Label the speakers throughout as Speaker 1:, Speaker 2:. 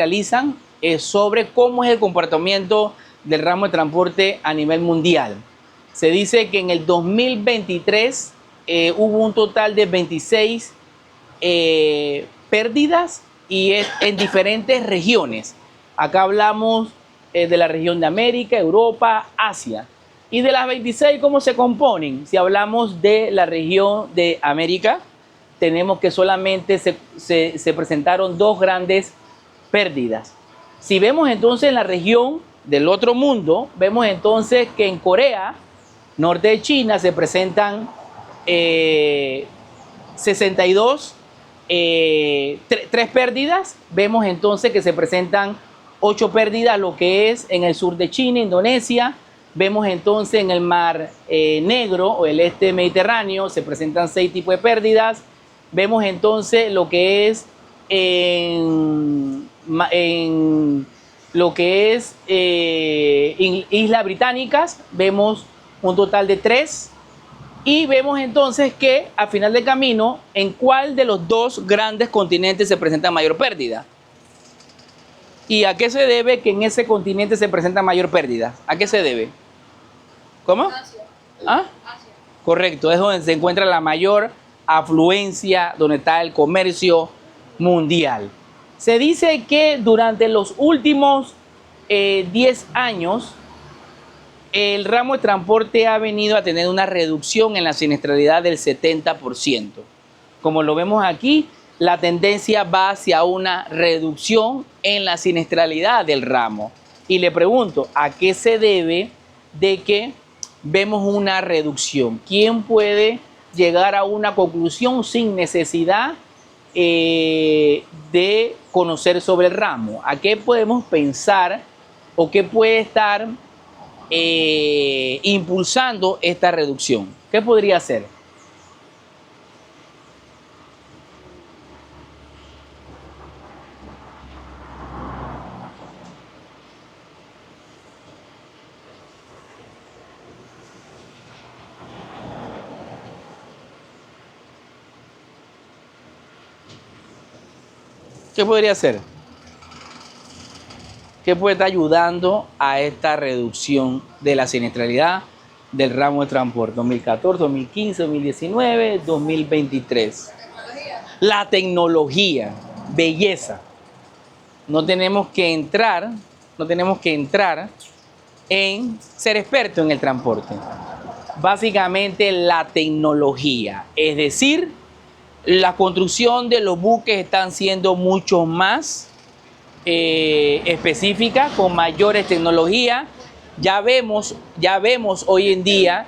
Speaker 1: realizan sobre cómo es el comportamiento del ramo de transporte a nivel mundial. Se dice que en el 2023 hubo un total de 26 pérdidas y es en diferentes regiones. Acá hablamos de la región de América, Europa, Asia. Y de las 26, ¿cómo se componen? Si hablamos de la región de América, tenemos que solamente se presentaron 2 grandes pérdidas. Si vemos entonces en la región del otro mundo, vemos entonces que en Corea, norte de China, se presentan 62, 3 pérdidas. Vemos entonces que se presentan 8 pérdidas, lo que es en el sur de China, Indonesia. Vemos entonces en el Mar Negro o el este Mediterráneo, se presentan 6 tipos de pérdidas. Vemos entonces lo que es en lo que es Islas Británicas, vemos un total de 3. Y vemos entonces que al final del camino, ¿en cuál de los 2 grandes continentes se presenta mayor pérdida? ¿Y a qué se debe que en ese continente se presenta mayor pérdida? ¿A qué se debe? ¿Cómo?
Speaker 2: Asia.
Speaker 1: ¿Ah?
Speaker 2: Asia.
Speaker 1: Correcto, es donde se encuentra la mayor afluencia, donde está el comercio mundial. Se dice que durante los últimos 10 años, el ramo de transporte ha venido a tener una reducción en la siniestralidad del 70%. Como lo vemos aquí, la tendencia va hacia una reducción en la siniestralidad del ramo. Y le pregunto, ¿a qué se debe de que vemos una reducción? ¿Quién puede llegar a una conclusión sin necesidad de conocer sobre el ramo? ¿A qué podemos pensar o qué puede estar impulsando esta reducción? ¿Qué podría ser? ¿Qué podría ser? ¿Qué puede estar ayudando a esta reducción de la siniestralidad del ramo de transporte? 2014, 2015, 2019, 2023. La tecnología, belleza. No tenemos que entrar en ser expertos en el transporte. Básicamente la tecnología, es decir, la construcción de los buques están siendo mucho más específicas, con mayores tecnologías. Ya vemos hoy en día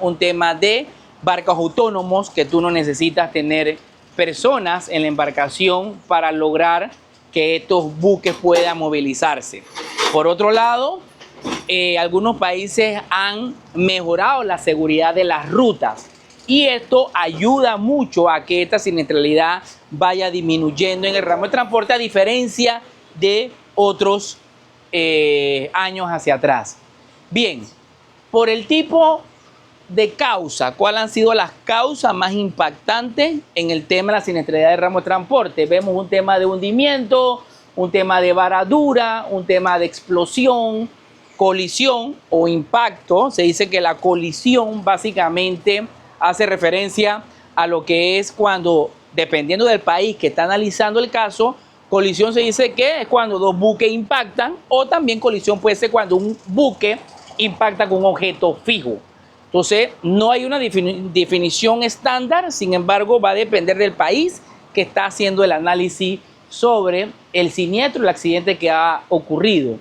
Speaker 1: un tema de barcos autónomos, que tú no necesitas tener personas en la embarcación para lograr que estos buques puedan movilizarse. Por otro lado, algunos países han mejorado la seguridad de las rutas. Y esto ayuda mucho a que esta siniestralidad vaya disminuyendo en el ramo de transporte, a diferencia de otros años hacia atrás. Bien, por el tipo de causa, ¿cuáles han sido las causas más impactantes en el tema de la siniestralidad del ramo de transporte? Vemos un tema de hundimiento, un tema de varadura, un tema de explosión, colisión o impacto. Se dice que la colisión básicamente hace referencia a lo que es cuando, dependiendo del país que está analizando el caso, colisión se dice que es cuando 2 buques impactan, o también colisión puede ser cuando un buque impacta con un objeto fijo. Entonces, no hay una definición estándar, sin embargo, va a depender del país que está haciendo el análisis sobre el siniestro, el accidente que ha ocurrido.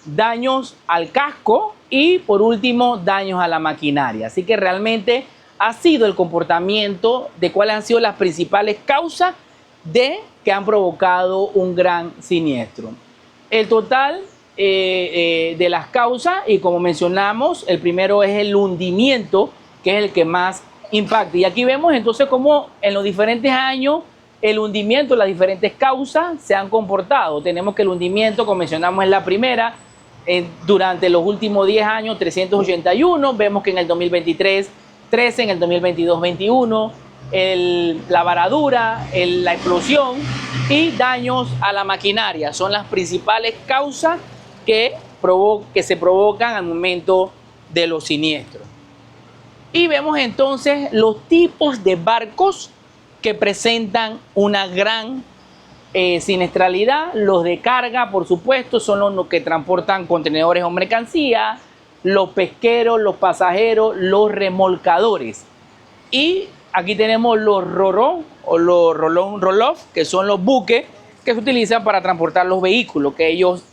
Speaker 1: Daños al casco y, por último, daños a la maquinaria. Así que realmente ha sido el comportamiento de cuáles han sido las principales causas de que han provocado un gran siniestro. El total de las causas, y como mencionamos, el primero es el hundimiento, que es el que más impacta. Y aquí vemos entonces cómo en los diferentes años el hundimiento, las diferentes causas se han comportado. Tenemos que el hundimiento, como mencionamos, es la primera. Durante los últimos 10 años, 381. Vemos que en el 2023, 13, en el 2022, 21. la varadura, la explosión y daños a la maquinaria. Son las principales causas que se provocan al momento de los siniestros. Y vemos entonces los tipos de barcos que presentan una gran siniestralidad. Los de carga, por supuesto, son los que transportan contenedores o mercancía, los pesqueros, los pasajeros, los remolcadores. Y aquí tenemos los rorón o los roll-off, que son los buques que se utilizan para transportar los vehículos, que ellos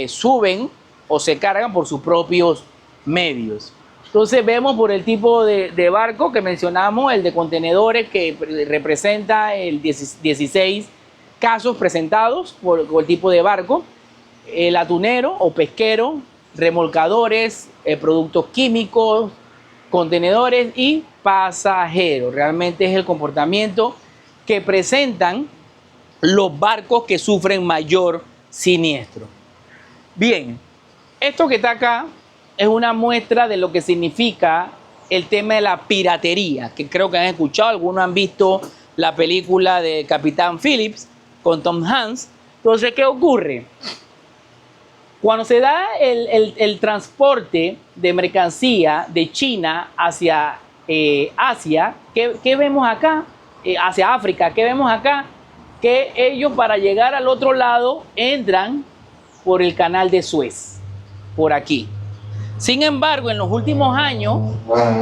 Speaker 1: suben o se cargan por sus propios medios. Entonces vemos por el tipo de barco que mencionamos, el de contenedores, que representa el 16 casos presentados por el tipo de barco, el atunero o pesquero, remolcadores, productos químicos, contenedores y pasajeros. Realmente es el comportamiento que presentan los barcos que sufren mayor siniestro. Bien, esto que está acá es una muestra de lo que significa el tema de la piratería, que creo que han escuchado, algunos han visto la película de Capitán Phillips con Tom Hanks. Entonces, ¿qué ocurre? Cuando se da el transporte de mercancía de China hacia Asia, ¿qué vemos acá? Hacia África, ¿qué vemos acá? Que ellos, para llegar al otro lado, entran por el canal de Suez, por aquí. Sin embargo, en los últimos años,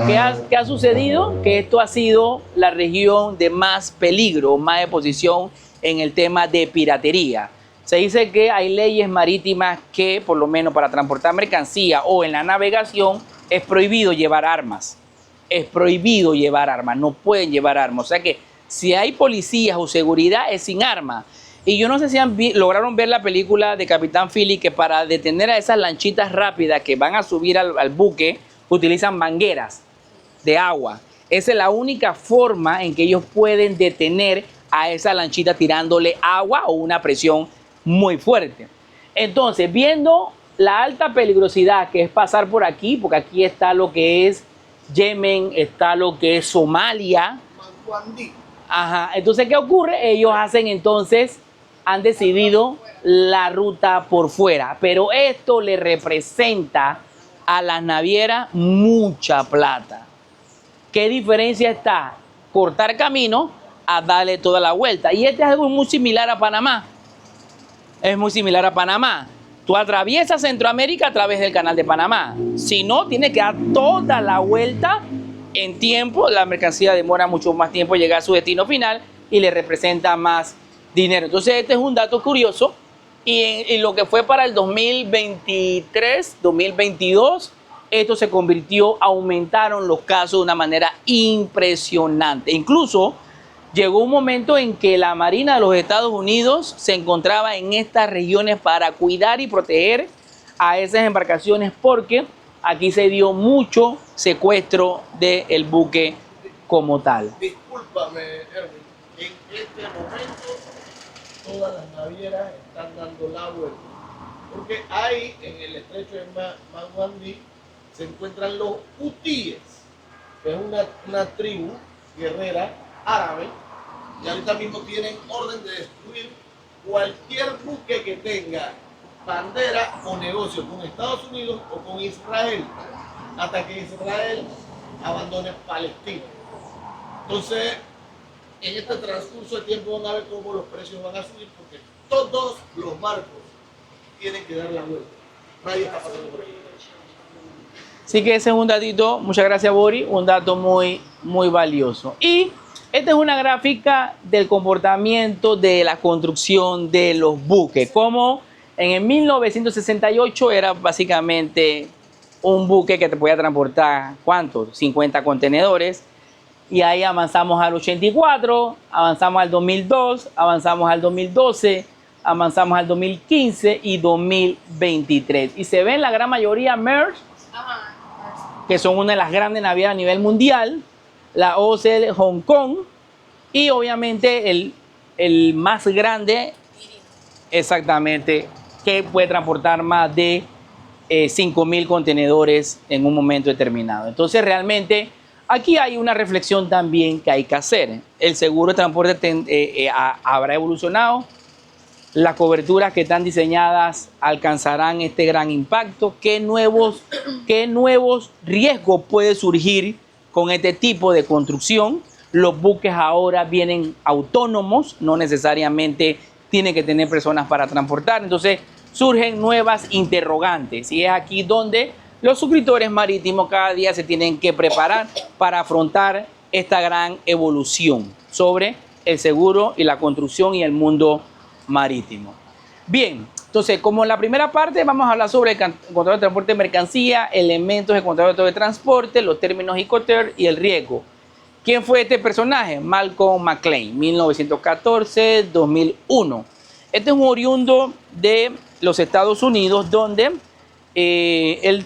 Speaker 1: ¿qué ha sucedido? Que esto ha sido la región de más peligro, más exposición en el tema de piratería. Se dice que hay leyes marítimas que, por lo menos para transportar mercancía o en la navegación, es prohibido llevar armas. Es prohibido llevar armas, no pueden llevar armas. O sea que si hay policías o seguridad, es sin armas. Y yo no sé si lograron ver la película de Capitán Phillips, que para detener a esas lanchitas rápidas que van a subir al buque, utilizan mangueras de agua. Esa es la única forma en que ellos pueden detener a esa lanchita tirándole agua o una presión muy fuerte. Entonces, viendo la alta peligrosidad que es pasar por aquí, porque aquí está lo que es Yemen, está lo que es Somalia. Ajá. Entonces, ¿qué ocurre? Ellos han decidido la ruta por fuera, pero esto le representa a las navieras mucha plata. ¿Qué diferencia está? Cortar camino a darle toda la vuelta. Y este es algo muy similar a Panamá. Es muy similar a Panamá. Tú atraviesas Centroamérica a través del canal de Panamá. Si no, tienes que dar toda la vuelta en tiempo. La mercancía demora mucho más tiempo en llegar a su destino final y le representa más dinero. Entonces, este es un dato curioso. Y en lo que fue para el 2023, 2022, esto se convirtió, aumentaron los casos de una manera impresionante. Incluso llegó un momento en que la Marina de los Estados Unidos se encontraba en estas regiones para cuidar y proteger a esas embarcaciones, porque aquí se dio mucho secuestro del buque como tal.
Speaker 2: Discúlpame, Erwin, en este momento todas las navieras están dando la vuelta, porque ahí en el estrecho de Manguandí se encuentran los hutíes, que es una tribu guerrera árabe, y ahorita mismo tienen orden de destruir cualquier buque que tenga bandera o negocio con Estados Unidos o con Israel, hasta que Israel abandone Palestina. Entonces, en este transcurso de tiempo van a ver cómo los precios van a subir, porque todos los barcos tienen que dar la vuelta. Nadie está pasando por aquí.
Speaker 1: Así que ese es un datito, muchas gracias Boris, un dato muy valioso. Y esta es una gráfica del comportamiento de la construcción de los buques. Como en el 1968 era básicamente un buque que te podía transportar, ¿cuántos? 50 contenedores. Y ahí avanzamos al 84, avanzamos al 2002, avanzamos al 2012, avanzamos al 2015 y 2023. Y se ven la gran mayoría Maersk, que son una de las grandes navieras a nivel mundial, la OCL Hong Kong y obviamente el más grande, exactamente, que puede transportar más de 5.000 contenedores en un momento determinado. Entonces realmente Aquí hay una reflexión también que hay que hacer. El seguro de transporte habrá evolucionado. Las coberturas que están diseñadas alcanzarán este gran impacto. ¿Qué nuevos riesgos puede surgir con este tipo de construcción? Los buques ahora vienen autónomos, no necesariamente tienen que tener personas para transportar. Entonces surgen nuevas interrogantes y es aquí donde los suscriptores marítimos cada día se tienen que preparar para afrontar esta gran evolución sobre el seguro y la construcción y el mundo marítimo. Bien, entonces como en la primera parte vamos a hablar sobre el contrato de transporte de mercancía, elementos del contrato de transporte, los términos Incoterm y el riesgo. ¿Quién fue este personaje? Malcolm McLean, 1914-2001. Este es un oriundo de los Estados Unidos donde él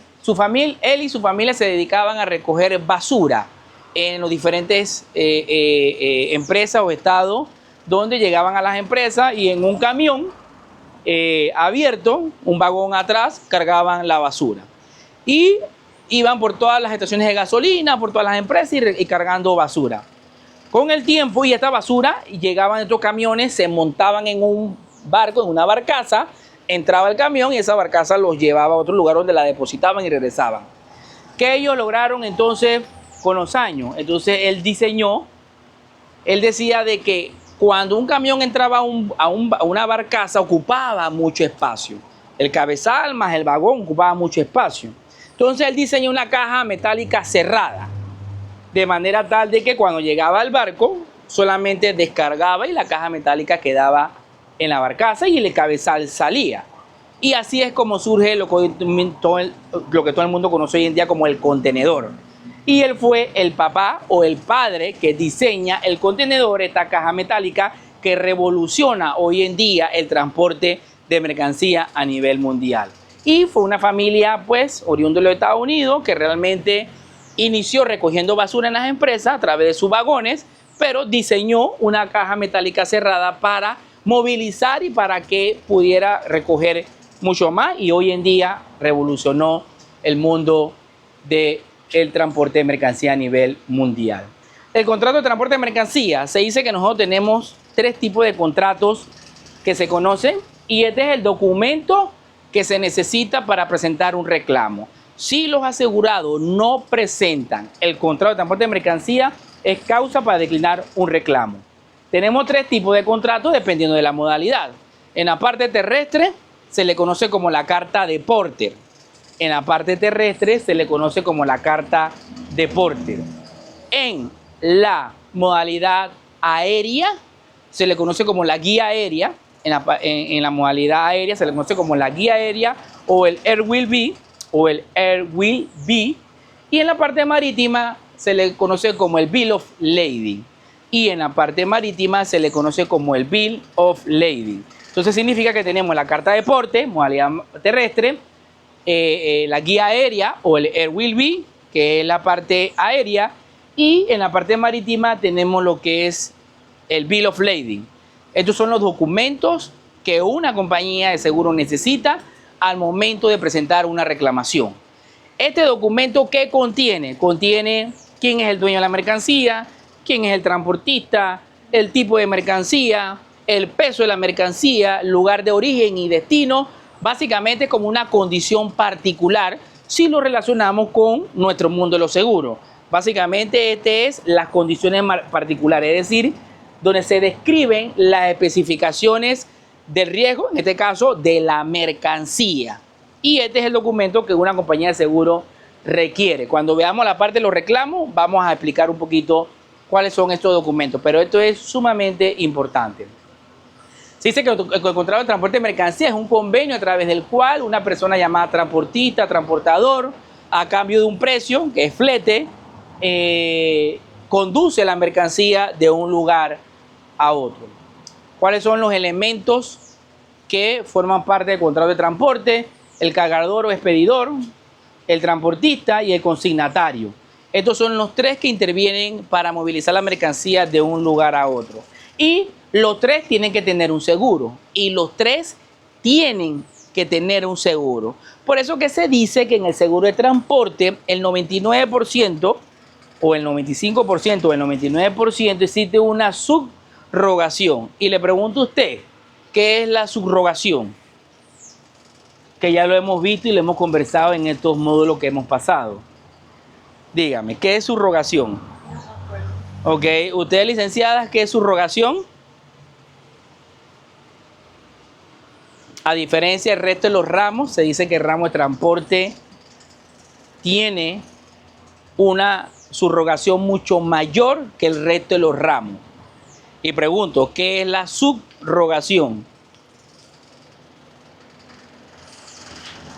Speaker 1: y su familia se dedicaban a recoger basura en los diferentes empresas o estados donde llegaban a las empresas y en un camión abierto, un vagón atrás, cargaban la basura. Y iban por todas las estaciones de gasolina, por todas las empresas y cargando basura. Con el tiempo y esta basura llegaban estos camiones, se montaban en un barco, en una barcaza, entraba el camión y esa barcaza los llevaba a otro lugar donde la depositaban y regresaban. ¿Qué ellos lograron entonces con los años? Entonces él decía de que cuando un camión entraba a una barcaza ocupaba mucho espacio. El cabezal más el vagón ocupaba mucho espacio. Entonces él diseñó una caja metálica cerrada, de manera tal de que cuando llegaba al barco solamente descargaba y la caja metálica quedaba en la barcaza y el cabezal salía. Y así es como surge lo que todo el mundo conoce hoy en día como el contenedor. Y él fue el papá o el padre que diseña el contenedor, esta caja metálica que revoluciona hoy en día el transporte de mercancía a nivel mundial. Y fue una familia, pues, oriunda de los Estados Unidos que realmente inició recogiendo basura en las empresas a través de sus vagones, pero diseñó una caja metálica cerrada para movilizar y para que pudiera recoger mucho más. Y hoy en día revolucionó el mundo del transporte de mercancía a nivel mundial. El contrato de transporte de mercancía, se dice que nosotros tenemos 3 tipos de contratos que se conocen y este es el documento que se necesita para presentar un reclamo. Si los asegurados no presentan el contrato de transporte de mercancía, es causa para declinar un reclamo. Tenemos 3 tipos de contratos dependiendo de la modalidad. En la parte terrestre se le conoce como la carta de Porter. En la parte terrestre se le conoce como la carta de Porter. En la modalidad aérea se le conoce como la guía aérea. En la modalidad aérea se le conoce como la guía aérea o el Airwheel B. Y en la parte marítima se le conoce como el Bill of Lading. Y en la parte marítima se le conoce como el Bill of Lading. Entonces significa que tenemos la carta de porte, modalidad terrestre, la guía aérea o el Airwheel B, que es la parte aérea, y en la parte marítima tenemos lo que es el Bill of Lading. Estos son los documentos que una compañía de seguro necesita al momento de presentar una reclamación. Este documento, ¿qué contiene? Contiene quién es el dueño de la mercancía, quién es el transportista, el tipo de mercancía, el peso de la mercancía, lugar de origen y destino, básicamente como una condición particular si lo relacionamos con nuestro mundo de los seguros. Básicamente este es las condiciones particulares, es decir, donde se describen las especificaciones del riesgo, en este caso de la mercancía. Y este es el documento que una compañía de seguro requiere. Cuando veamos la parte de los reclamos, vamos a explicar un poquito cuáles son estos documentos, pero esto es sumamente importante. Se dice que el contrato de transporte de mercancía es un convenio a través del cual una persona llamada transportista, transportador, a cambio de un precio, que es flete, conduce la mercancía de un lugar a otro. ¿Cuáles son los elementos que forman parte del contrato de transporte? El cargador o expedidor, el transportista y el consignatario. Estos son los 3 que intervienen para movilizar la mercancía de un lugar a otro. Y los 3 tienen que tener un seguro. Y los 3 tienen que tener un seguro. Por eso que se dice que en el seguro de transporte el 99% o el 95% o el 99% existe una subrogación. Y le pregunto a usted, ¿qué es la subrogación? Que ya lo hemos visto y lo hemos conversado en estos módulos que hemos pasado. Dígame, ¿qué es subrogación? Ok, ¿ustedes licenciadas, qué es subrogación? A diferencia del resto de los ramos, se dice que el ramo de transporte tiene una subrogación mucho mayor que el resto de los ramos. Y pregunto, ¿qué es la subrogación?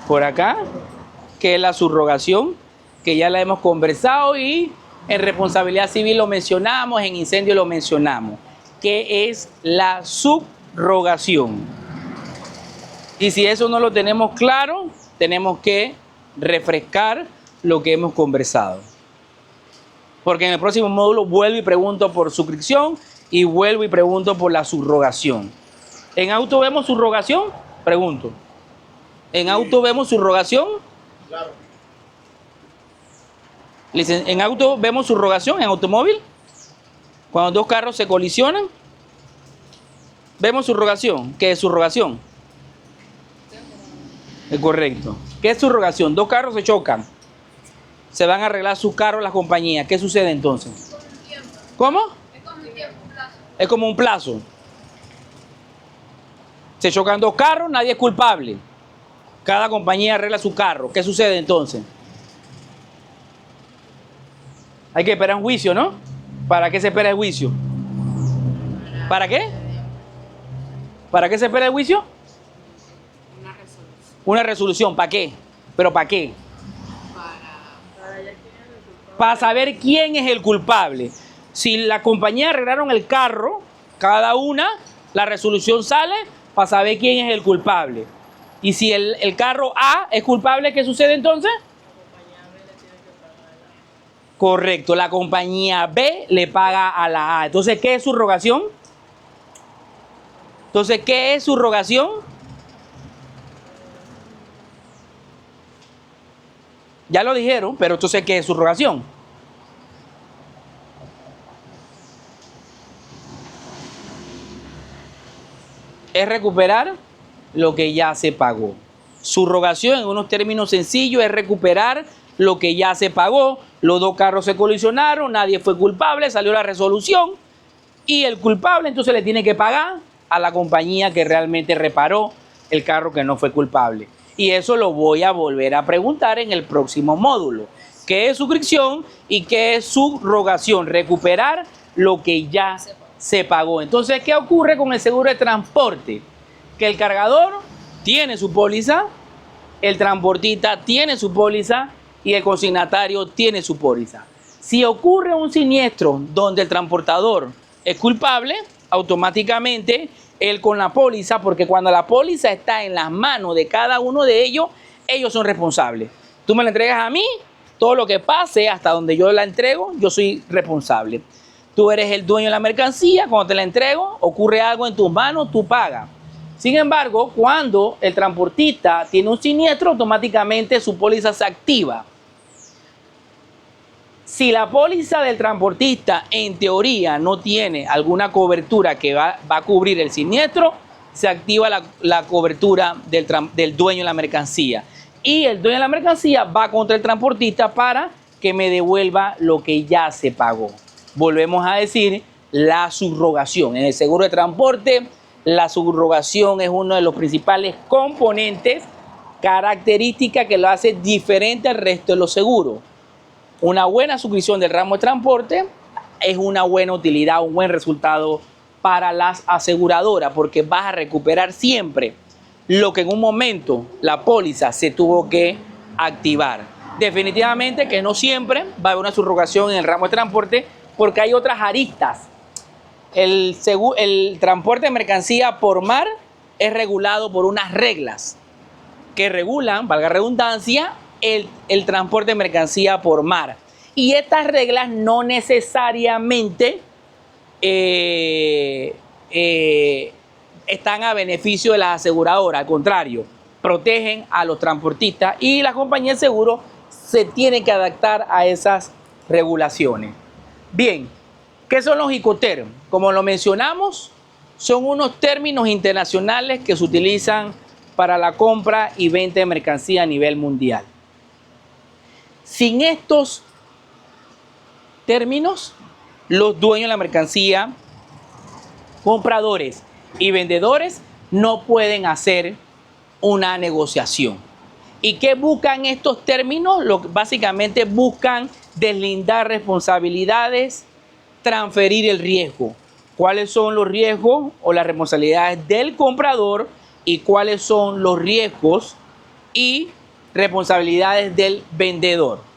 Speaker 1: Por acá, ¿qué es la subrogación? Que ya la hemos conversado y en responsabilidad civil lo mencionamos, en incendio lo mencionamos. ¿Qué es la subrogación? Y si eso no lo tenemos claro, tenemos que refrescar lo que hemos conversado. Porque en el próximo módulo vuelvo y pregunto por suscripción y vuelvo y pregunto por la subrogación. ¿En auto vemos subrogación? Pregunto. ¿En auto vemos subrogación?
Speaker 2: Claro.
Speaker 1: ¿En auto vemos subrogación? ¿En automóvil? Cuando dos carros se colisionan, vemos subrogación. ¿Qué es subrogación? Es correcto. ¿Qué es subrogación? Dos carros se chocan. Se van a arreglar sus carros las compañías. ¿Qué sucede entonces? ¿Cómo?
Speaker 3: Es como un tiempo, un plazo.
Speaker 1: Es como un plazo. Se chocan dos carros, nadie es culpable. Cada compañía arregla su carro. ¿Qué sucede entonces? Hay que esperar un juicio, ¿no? ¿Para qué se espera el juicio? ¿Para qué? ¿Para qué se espera el juicio?
Speaker 3: Una resolución.
Speaker 1: Una resolución. ¿Para qué? ¿Pero para qué? Para saber quién es el culpable. Si la compañía arreglaron el carro, cada una, la resolución sale para saber quién es el culpable. Y si el carro A es culpable, ¿qué sucede entonces? Correcto, la compañía B le paga a la A. Entonces, ¿qué es subrogación? Entonces, ¿qué es subrogación? Ya lo dijeron, pero entonces, ¿qué es subrogación? Es recuperar lo que ya se pagó. Subrogación, en unos términos sencillos, es recuperar lo que ya se pagó. Los dos carros se colisionaron, nadie fue culpable, salió la resolución y el culpable entonces le tiene que pagar a la compañía que realmente reparó el carro que no fue culpable. Y eso lo voy a volver a preguntar en el próximo módulo. ¿Qué es suscripción y qué es subrogación? Recuperar lo que ya se pagó. Entonces, ¿qué ocurre con el seguro de transporte? Que el cargador tiene su póliza, el transportista tiene su póliza y el consignatario tiene su póliza. Si ocurre un siniestro donde el transportador es culpable, automáticamente él con la póliza, porque cuando la póliza está en las manos de cada uno de ellos, ellos son responsables. Tú me la entregas a mí, todo lo que pase hasta donde yo la entrego, yo soy responsable. Tú eres el dueño de la mercancía, cuando te la entrego, ocurre algo en tus manos, tú pagas. Sin embargo, cuando el transportista tiene un siniestro, automáticamente su póliza se activa. Si la póliza del transportista en teoría no tiene alguna cobertura que va a cubrir el siniestro, se activa la cobertura del dueño de la mercancía. Y el dueño de la mercancía va contra el transportista para que me devuelva lo que ya se pagó. Volvemos a decir la subrogación. En el seguro de transporte, la subrogación es uno de los principales componentes, características que lo hace diferente al resto de los seguros. Una buena suscripción del ramo de transporte es una buena utilidad, un buen resultado para las aseguradoras, porque vas a recuperar siempre lo que en un momento la póliza se tuvo que activar. Definitivamente que no siempre va a haber una subrogación en el ramo de transporte, porque hay otras aristas. El transporte de mercancía por mar es regulado por unas reglas que regulan, valga redundancia, el transporte de mercancía por mar. Y estas reglas no necesariamente están a beneficio de las aseguradoras. Al contrario, protegen a los transportistas y la compañía de seguro se tiene que adaptar a esas regulaciones. Bien, ¿qué son los Incoterms? Como lo mencionamos, son unos términos internacionales que se utilizan para la compra y venta de mercancía a nivel mundial. Sin estos términos, los dueños de la mercancía, compradores y vendedores no pueden hacer una negociación. ¿Y qué buscan estos términos? Básicamente buscan deslindar responsabilidades, transferir el riesgo. ¿Cuáles son los riesgos o las responsabilidades del comprador y cuáles son los riesgos y responsabilidades del vendedor?